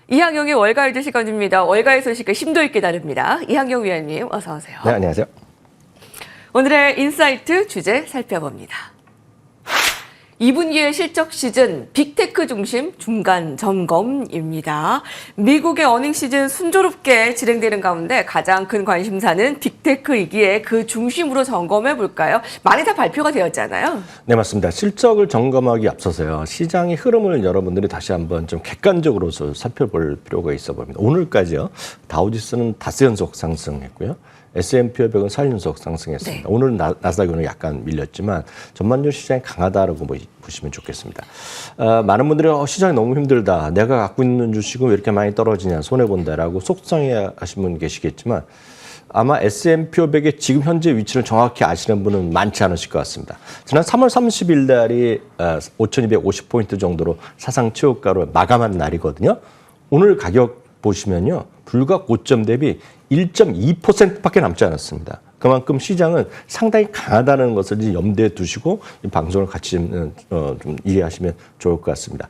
이항용의 월가요제 시간입니다. 월가의 소식을 심도 있게 다룹니다. 이항용 위원님 어서 오세요. 네, 안녕하세요. 오늘의 인사이트 주제 살펴봅니다. 2분기의 실적 시즌 빅테크 중심 중간 점검입니다. 미국의 어닝 시즌 순조롭게 진행되는 가운데 가장 큰 관심사는 빅테크이기에 그 중심으로 점검해 볼까요? 많이 다 발표가 되었잖아요. 네, 맞습니다. 실적을 점검하기 앞서서요. 시장의 흐름을 여러분들이 다시 한번 좀 객관적으로 살펴볼 필요가 있어 보입니다. 오늘까지요. 다우지수는 닷새 연속 상승했고요. S&P 500은 4연속 상승했습니다. 네. 오늘 나스닥은 약간 밀렸지만 전반적으로 시장이 강하다라고 보시면 좋겠습니다. 많은 분들이 시장이 너무 힘들다. 내가 갖고 있는 주식은 왜 이렇게 많이 떨어지냐. 손해본다라고 속상해 하신 분 계시겠지만 아마 S&P 500의 지금 현재 위치를 정확히 아시는 분은 많지 않으실 것 같습니다. 지난 3월 30일 날이 5,250포인트 정도로 사상 최고가로 마감한 날이거든요. 오늘 가격 보시면요. 불과 고점 대비 1.2%밖에 남지 않았습니다. 그만큼 시장은 상당히 강하다는 것을 염두에 두시고 이 방송을 같이 좀 이해하시면 좋을 것 같습니다.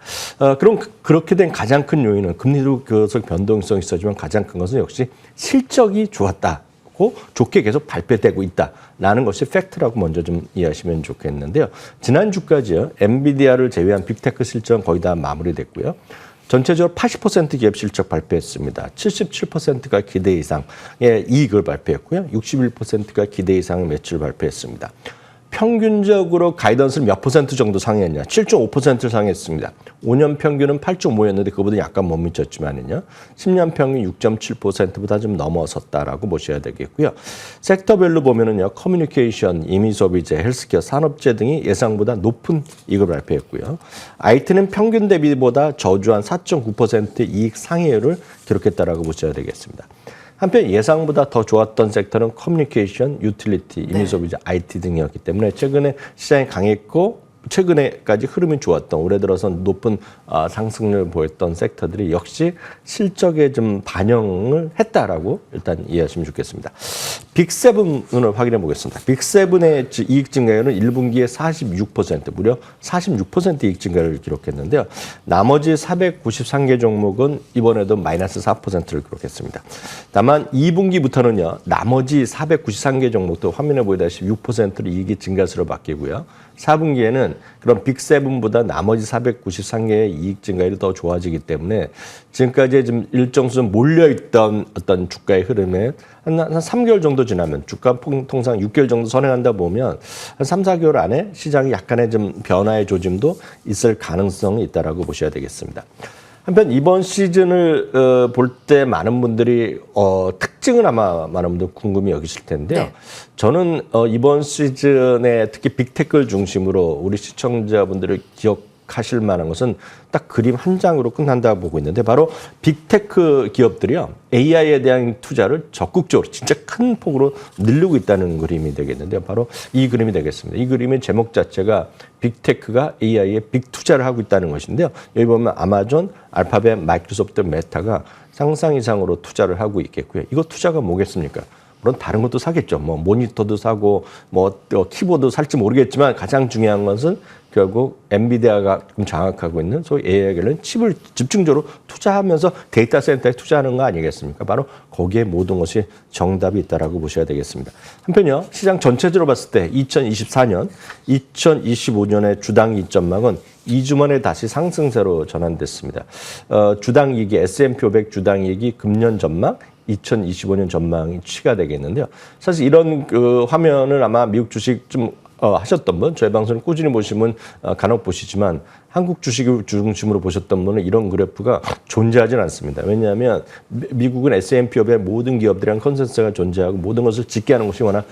그럼 그렇게 된 가장 큰 요인은 금리도 계속 변동성이 있었지만 가장 큰 것은 역시 실적이 좋았다고 좋게 계속 발표되고 있다라는 것이 팩트라고 먼저 좀 이해하시면 좋겠는데요. 지난주까지요. 엔비디아를 제외한 빅테크 실적은 거의 다 마무리됐고요. 전체적으로 80% 기업 실적 발표했습니다. 77%가 기대 이상의 이익을 발표했고요. 61%가 기대 이상의 매출을 발표했습니다. 평균적으로 가이던스를 몇 퍼센트 정도 상회했냐? 7.5%를 상회했습니다. 5년 평균은 8.5였는데 그거보다 약간 못 미쳤지만은요. 10년 평균 6.7%보다 좀 넘어섰다라고 보셔야 되겠고요. 섹터별로 보면은요. 커뮤니케이션, 임의소비재, 헬스케어, 산업재 등이 예상보다 높은 이익을 발표했고요. IT는 평균 대비보다 저조한 4.9% 이익 상회율을 기록했다라고 보셔야 되겠습니다. 한편 예상보다 더 좋았던 섹터는 커뮤니케이션, 유틸리티, 임의소비재, IT 등이었기 때문에 최근에 시장이 강했고 최근에까지 흐름이 좋았던 올해 들어서 높은 상승률을 보였던 섹터들이 역시 실적에 좀 반영을 했다라고 일단 이해하시면 좋겠습니다. 빅7을 확인해 보겠습니다. 빅7의 이익 증가율은 1분기에 46%, 무려 46% 이익 증가를 기록했는데요. 나머지 493개 종목은 이번에도 마이너스 4%를 기록했습니다. 다만 2분기부터는요. 나머지 493개 종목도 화면에 보이다시피 6%로 이익이 증가세로 바뀌고요. 4분기에는 그런 빅7보다 나머지 493개의 이익 증가율이 더 좋아지기 때문에 지금까지 좀 일정 수준 몰려있던 어떤 주가의 흐름에 한 3개월 정도 지나면 주가 통상 6개월 정도 선행한다 보면 한 3, 4개월 안에 시장이 약간의 좀 변화의 조짐도 있을 가능성이 있다라고 보셔야 되겠습니다. 한편 이번 시즌을 볼 때 많은 분들이 특징을 아마 많은 분들 궁금히 여기실 텐데요. 네. 저는 이번 시즌에 특히 빅테크를 중심으로 우리 시청자분들을 기억하실 만한 것은 딱 그림 한 장으로 끝난다고 보고 있는데 바로 빅테크 기업들이요. AI에 대한 투자를 적극적으로 진짜 큰 폭으로 늘리고 있다는 그림이 되겠는데요. 바로 이 그림이 되겠습니다. 이 그림의 제목 자체가 빅테크가 AI에 빅 투자를 하고 있다는 것인데요. 여기 보면 아마존, 알파벳, 마이크로소프트, 메타가 상상 이상으로 투자를 하고 있겠고요. 이거 투자가 뭐겠습니까? 물론 다른 것도 사겠죠. 뭐 모니터도 사고 뭐 키보드 살지 모르겠지만 가장 중요한 것은 결국 엔비디아가 장악하고 있는 소위 AI 관련 칩을 집중적으로 투자하면서 데이터 센터에 투자하는 거 아니겠습니까? 바로 거기에 모든 것이 정답이 있다라고 보셔야 되겠습니다. 한편요, 시장 전체적으로 봤을 때 2024년, 2025년의 주당 이점망은 2주 만에 다시 상승세로 전환됐습니다. 주당 이익이 S&P 500 주당 이익이 금년 전망 2025년 전망이 취가 되겠는데요. 사실 이런 화면을 아마 미국 주식 좀 하셨던 분, 저희 방송을 꾸준히 보시면 간혹 보시지만 한국 주식을 중심으로 보셨던 분은 이런 그래프가 존재하지는 않습니다. 왜냐하면 미국은 S&P 500 모든 기업들이랑 컨센서스가 존재하고 모든 것을 짓게 하는 것이 워낙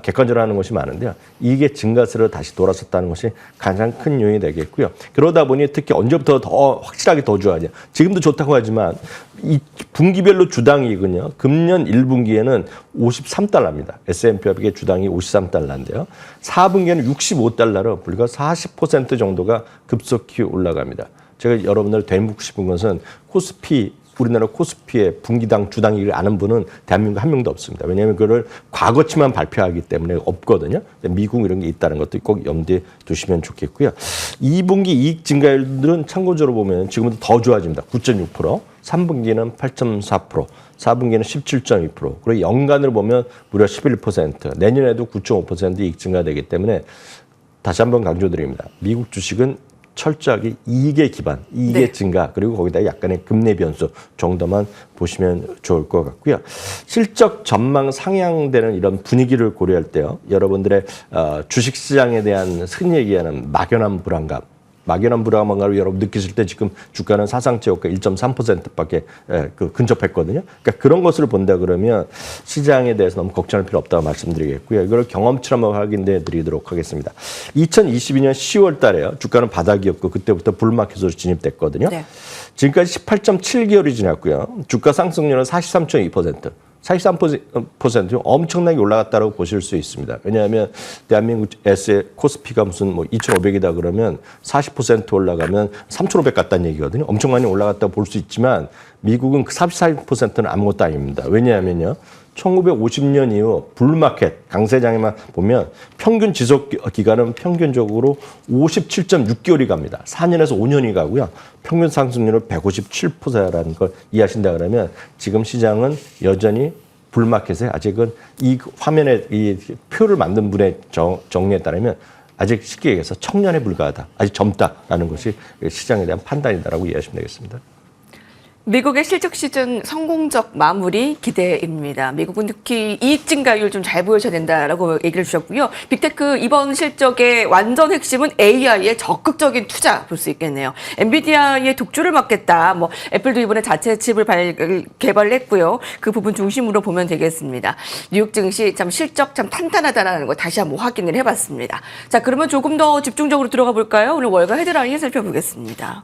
객관적으로 하는 것이 많은데요. 이게 증가세로 다시 돌아섰다는 것이 가장 큰 요인이 되겠고요. 그러다 보니 특히 언제부터 더 확실하게 더 좋아하냐. 지금도 좋다고 하지만 이 분기별로 주당 이익은요. 금년 1분기에는 53달러입니다. S&P 500의 주당이 53달러인데요. 4분기에는 65달러로 불과 40% 정도가 급속히 올라갑니다. 제가 여러분들 되묻고 싶은 것은 코스피 우리나라 코스피의 분기당 주당이익을 아는 분은 대한민국 한 명도 없습니다. 왜냐하면 그걸 과거치만 발표하기 때문에 없거든요. 미국 이런 게 있다는 것도 꼭 염두에 두시면 좋겠고요. 2분기 이익 증가율들은 참고적으로 보면 지금은 더 좋아집니다. 9.6%, 3분기는 8.4%, 4분기는 17.2%, 그리고 연간을 보면 무려 11%, 내년에도 9.5% 이익 증가되기 때문에 다시 한번 강조드립니다. 미국 주식은 철저하게 이익에 기반, 이익의 네. 증가, 그리고 거기다 약간의 금리 변수 정도만 보시면 좋을 것 같고요. 실적 전망 상향되는 이런 분위기를 고려할 때요. 여러분들의 주식시장에 대한 흔히 얘기하는 막연한 불안감을 여러분 느끼실 때 지금 주가는 사상 최고가 1.3%밖에 근접했거든요. 그러니까 그런 것을 본다 그러면 시장에 대해서 너무 걱정할 필요 없다고 말씀드리겠고요. 이걸 경험치로 한번 확인해 드리도록 하겠습니다. 2022년 10월 달에요. 주가는 바닥이었고 그때부터 불마켓으로 진입됐거든요. 네. 지금까지 18.7개월이 지났고요. 주가 상승률은 43.2%. 43% 엄청나게 올라갔다고 보실 수 있습니다. 왜냐하면 대한민국 코스피가 무슨 뭐 2,500이다 그러면 40% 올라가면 3,500 갔다는 얘기거든요. 엄청 많이 올라갔다고 볼 수 있지만 미국은 그 44%는 아무것도 아닙니다. 왜냐하면요. 1950년 이후 불마켓 강세장에만 보면 평균 지속 기간은 평균적으로 57.6개월이 갑니다. 4년에서 5년이 가고요. 평균 상승률은 157%라는 걸 이해하신다 그러면 지금 시장은 여전히 불마켓에 아직은 이 화면에 이 표를 만든 분의 정리에 따르면 아직 쉽게 얘기해서 청년에 불과하다. 아직 젊다라는 것이 시장에 대한 판단이다라고 이해하시면 되겠습니다. 미국의 실적 시즌 성공적 마무리 기대입니다. 미국은 특히 이익 증가율 좀 잘 보여줘야 된다라고 얘기를 주셨고요. 빅테크 이번 실적의 완전 핵심은 AI의 적극적인 투자 볼 수 있겠네요. 엔비디아의 독주를 막겠다. 뭐 애플도 이번에 자체 칩을 개발을 했고요. 그 부분 중심으로 보면 되겠습니다. 뉴욕 증시 참 실적 참 탄탄하다라는 거 다시 한번 확인을 해봤습니다. 자, 그러면 조금 더 집중적으로 들어가 볼까요? 오늘 월가 헤드라인 살펴보겠습니다.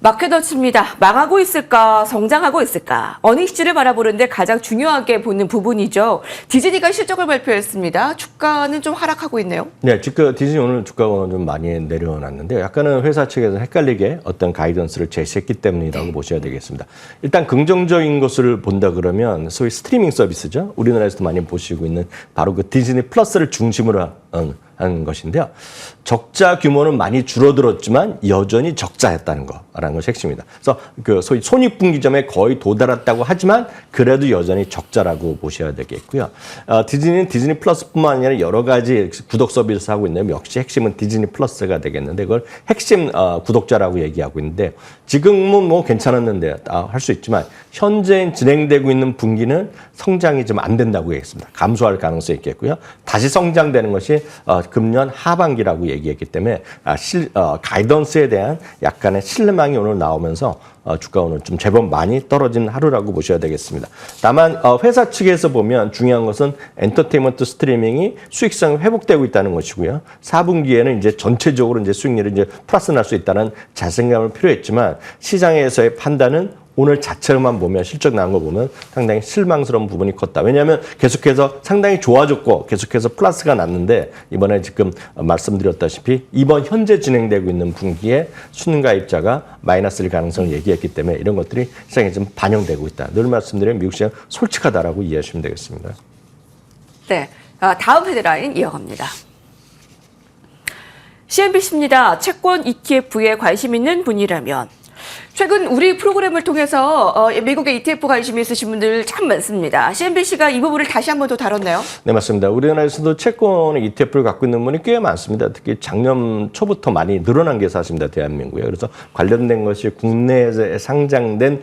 마켓워치입니다. 망하고 있을까? 성장하고 있을까? 어닝시즌을 바라보는데 가장 중요하게 보는 부분이죠. 디즈니가 실적을 발표했습니다. 주가는 좀 하락하고 있네요. 네, 디즈니 오늘 주가가 좀 많이 내려놨는데 약간은 회사 측에서 헷갈리게 어떤 가이던스를 제시했기 때문이라고 보셔야 되겠습니다. 일단 긍정적인 것을 본다 그러면 소위 스트리밍 서비스죠. 우리나라에서도 많이 보시고 있는 바로 그 디즈니 플러스를 중심으로 하는 것인데요. 적자 규모는 많이 줄어들었지만 여전히 적자였다는 거라는 것이 핵심입니다. 그래서 그 소위 손익분기점에 거의 도달했다고 하지만 그래도 여전히 적자라고 보셔야 되겠고요. 디즈니는 디즈니 플러스뿐만 아니라 여러 가지 구독 서비스를 하고 있는데 역시 핵심은 디즈니 플러스가 되겠는데 그걸 핵심 구독자라고 얘기하고 있는데 지금은 뭐 괜찮았는데 할 수 있지만 현재 진행되고 있는 분기는 성장이 좀 안 된다고 얘기했습니다. 감소할 가능성이 있겠고요. 다시 성장되는 것이 금년 하반기라고 얘기했기 때문에 가이던스에 대한 약간의 신뢰망이 오늘 나오면서 주가 오늘 좀 제법 많이 떨어진 하루라고 보셔야 되겠습니다. 다만 회사 측에서 보면 중요한 것은 엔터테인먼트 스트리밍이 수익성이 회복되고 있다는 것이고요. 4분기에는 이제 전체적으로 이제 수익률이 이제 플러스 날 수 있다는 자신감을 필요했지만 시장에서의 판단은 오늘 자체로만 보면 실적 나온 거 보면 상당히 실망스러운 부분이 컸다. 왜냐하면 계속해서 상당히 좋아졌고 계속해서 플러스가 났는데 이번에 지금 말씀드렸다시피 이번 현재 진행되고 있는 분기에 순가입자가 마이너스일 가능성을 얘기했기 때문에 이런 것들이 시장에 좀 반영되고 있다. 늘 말씀드리면 미국 시장 솔직하다라고 이해하시면 되겠습니다. 네, 다음 헤드라인 이어갑니다. CNBC입니다. 채권 ETF에 관심 있는 분이라면 최근 우리 프로그램을 통해서 미국의 ETF 관심이 있으신 분들 참 많습니다. CNBC가 이 부분을 다시 한 번 더 다뤘네요. 네, 맞습니다. 우리나라에서도 채권의 ETF를 갖고 있는 분이 꽤 많습니다. 특히 작년 초부터 많이 늘어난 게 사실입니다. 대한민국에. 그래서 관련된 것이 국내에 상장된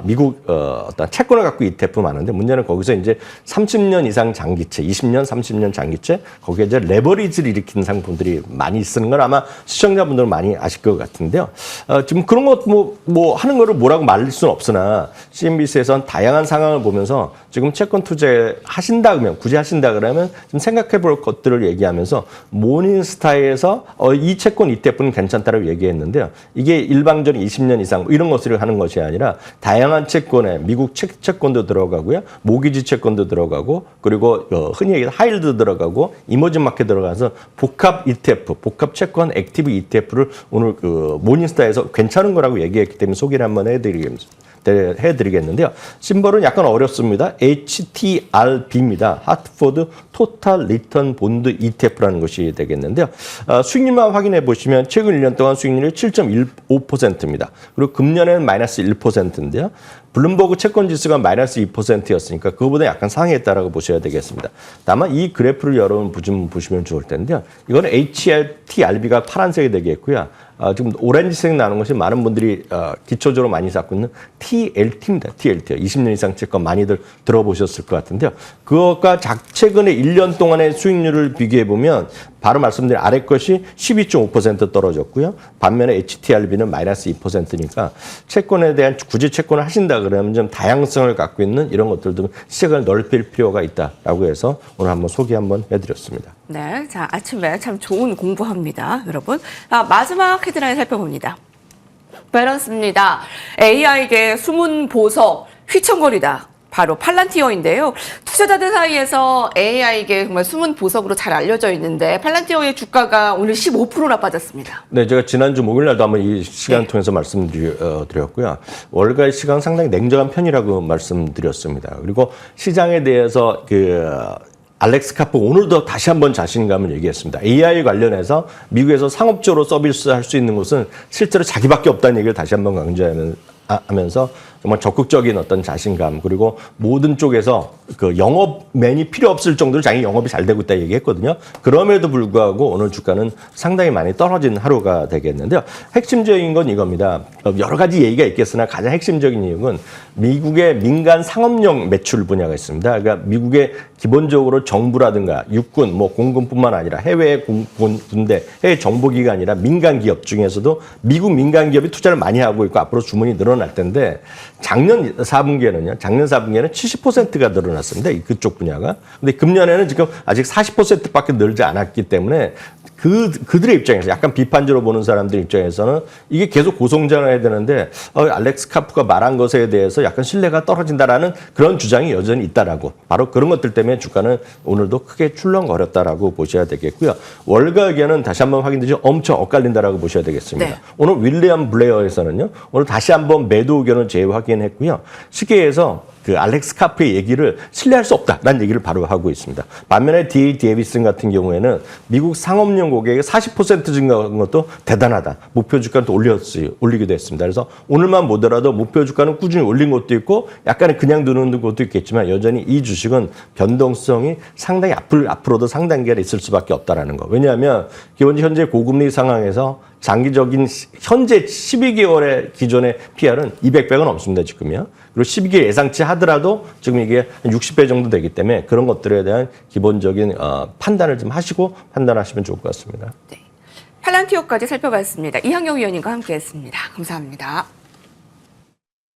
미국 어떤 채권을 갖고 ETF 많은데 문제는 거기서 이제 30년 이상 장기채, 20년, 30년 장기채 거기에 이제 레버리지를 일으키는 상품들이 많이 쓰는 걸 아마 시청자분들은 많이 아실 것 같은데요. 지금 그런 것 뭐 하는 거를 뭐라고 말릴 수는 없으나 CNBC에서는 다양한 상황을 보면서 지금 채권 투자하신다 그러면 굳이 하신다 그러면 좀 생각해 볼 것들을 얘기하면서 모닝스타에서 이 채권 ETF는 괜찮다라고 얘기했는데요. 이게 일방적인 20년 이상 이런 것을 하는 것이 아니라 다양한 채권에 미국 채권도 들어가고요. 모기지 채권도 들어가고 그리고 흔히 얘기하는 하이힐드 들어가고 이머징 마켓 들어가서 복합 ETF, 복합 채권 액티브 ETF를 오늘 그 모닝스타에서 괜찮은 거라고 얘기했기 되기 때문에 소개를 한번 해드리겠는데요. 심벌은 약간 어렵습니다. HTRB입니다. 하트포드 토탈 리턴 본드 ETF라는 것이 되겠는데요. 수익률만 확인해 보시면 최근 1년 동안 수익률이 7.15%입니다. 그리고 금년에는 마이너스 1%인데요. 블룸버그 채권 지수가 마이너스 2%였으니까 그거보다 약간 상회했다라고 보셔야 되겠습니다. 다만 이 그래프를 여러분 좀 보시면 좋을 텐데요. 이거는 HTRB가 파란색이 되겠고요. 지금 오렌지색 나는 것이 많은 분들이 기초적으로 많이 갖고 있는 TLT입니다. TLT. 20년 이상 채권 많이들 들어보셨을 것 같은데요. 그것과 최근에 1년 동안의 수익률을 비교해보면 바로 말씀드린 아래 것이 12.5% 떨어졌고요. 반면에 HTRB는 마이너스 2%니까 채권에 대한 굳이 채권을 하신다 그러면 좀 다양성을 갖고 있는 이런 것들도 시장을 넓힐 필요가 있다라고 해서 오늘 한번 소개 한번 해드렸습니다. 네, 자 아침에 참 좋은 공부합니다, 여러분. 마지막 헤드라인 살펴봅니다. 밸런스입니다. AI계 숨은 보석 휘청거리다. 바로 팔란티어인데요. 투자자들 사이에서 AI계 정말 숨은 보석으로 잘 알려져 있는데 팔란티어의 주가가 오늘 15%나 빠졌습니다. 네, 제가 지난주 목요일날도 한번 이 시간 통해서 말씀드렸고요. 월가의 시간 상당히 냉정한 편이라고 말씀드렸습니다. 그리고 시장에 대해서 알렉스 카프 오늘도 다시 한번 자신감을 얘기했습니다. AI 관련해서 미국에서 상업적으로 서비스할 수 있는 곳은 실제로 자기밖에 없다는 얘기를 다시 한번 강조하면서 정말 적극적인 어떤 자신감 그리고 모든 쪽에서 그 영업맨이 필요 없을 정도로 자기 영업이 잘 되고 있다 얘기했거든요. 그럼에도 불구하고 오늘 주가는 상당히 많이 떨어진 하루가 되겠는데요. 핵심적인 건 이겁니다. 여러 가지 얘기가 있겠으나 가장 핵심적인 이유는 미국의 민간 상업용 매출 분야가 있습니다. 그러니까 미국의 기본적으로 정부라든가 육군, 공군뿐만 아니라 해외 군대, 해외 정보기관이나 민간 기업 중에서도 미국 민간 기업이 투자를 많이 하고 있고 앞으로 주문이 늘어날 텐데 작년 4분기에는 70%가 늘어났습니다. 그쪽 분야가. 근데 금년에는 지금 아직 40%밖에 늘지 않았기 때문에 그들의 입장에서 약간 비판적으로 보는 사람들 입장에서는 이게 계속 고성장을 해야 되는데 알렉스 카프가 말한 것에 대해서 약간 신뢰가 떨어진다라는 그런 주장이 여전히 있다라고 바로 그런 것들 때문에 주가는 오늘도 크게 출렁거렸다라고 보셔야 되겠고요. 월가 의견은 다시 한번 확인되죠. 엄청 엇갈린다라고 보셔야 되겠습니다. 네. 오늘 윌리엄 블레어에서는요. 오늘 다시 한번 매도 의견을 재확인했고요. 시계에서 알렉스 카프의 얘기를 신뢰할 수 없다라는 얘기를 바로 하고 있습니다. 반면에 D.A. 데이비슨 같은 경우에는 미국 상업용 고객의 40% 증가한 것도 대단하다. 목표 주가는 또 올리기도 했습니다. 그래서 오늘만 보더라도 목표 주가는 꾸준히 올린 것도 있고 약간의 그냥 두는 것도 있겠지만 여전히 이 주식은 변동성이 상당히 앞으로도 상단계에 있을 수밖에 없다라는 거. 왜냐하면 기본적으로 현재 고금리 상황에서 장기적인 현재 12개월의 기존의 PR은 200배가 넘습니다, 지금요. 그리고 12개월 예상치 하더라도 지금 이게 60배 정도 되기 때문에 그런 것들에 대한 기본적인 판단을 좀 하시고 판단하시면 좋을 것 같습니다. 네. 팔란티어까지 살펴봤습니다. 이항영 위원님과 함께했습니다. 감사합니다.